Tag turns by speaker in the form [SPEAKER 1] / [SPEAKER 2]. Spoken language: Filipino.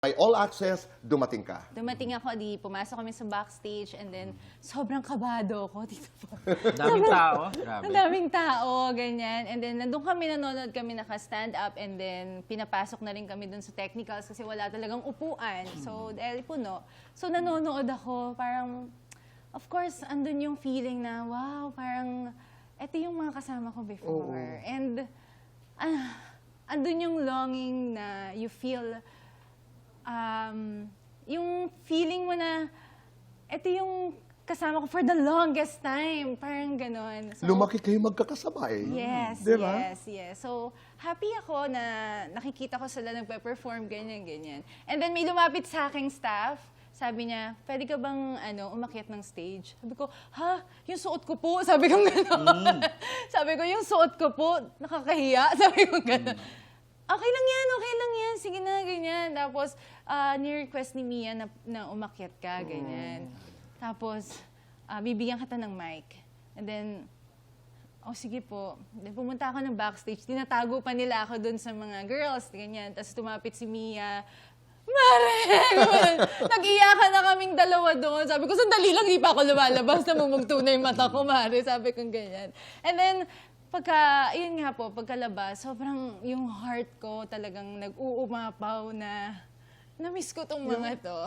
[SPEAKER 1] May all access, dumating ka.
[SPEAKER 2] Dumating ako, pumasok kami sa backstage, and then sobrang kabado ko dito po.
[SPEAKER 3] Daming tao. Grabe.
[SPEAKER 2] Ang daming tao, ganyan. And then nandun kami, nanonood kami, naka-stand up, and then pinapasok na rin kami dun sa technicals kasi wala talagang upuan. So, dahil puno. So, nanonood ako, parang, of course, andun yung feeling na, wow, parang, eto yung mga kasama ko before. And, andun yung longing na you feel, yung feeling mo na, ito yung kasama ko for the longest time. Parang ganon. So,
[SPEAKER 1] Lumaki kayo magkakasama eh.
[SPEAKER 2] yes,
[SPEAKER 1] Diba?
[SPEAKER 2] yes. So, happy ako na nakikita ko sila nagpe-perform, ganyan. And then may lumapit sa aking staff. Sabi niya, pwede ka bang umakyat ng stage? Sabi ko, ha? Yung suot ko po? Sabi ko gano'n. Sabi ko, yung suot ko po, nakakahiya. Sabi ko gano'n. Okay lang yan. Sige na, ganyan. Tapos, ni-request ni Mia na umakyat ka, ganyan. Tapos, bibigyan kita ng mic. And then, sige po. Then, pumunta ako ng backstage. Tinatago pa nila ako dun sa mga girls, ganyan. Tapos, tumapit si Mia. Mare! Nag-iyakan na kaming dalawa doon. Sabi ko, sandali lang, di pa ako lumalabas. Namumugto na yung mata ko, Mare. Sabi ko ganyan. And then, yun nga po, pagkalabas, sobrang yung heart ko talagang nag-uumapaw na na-miss ko tong mga to.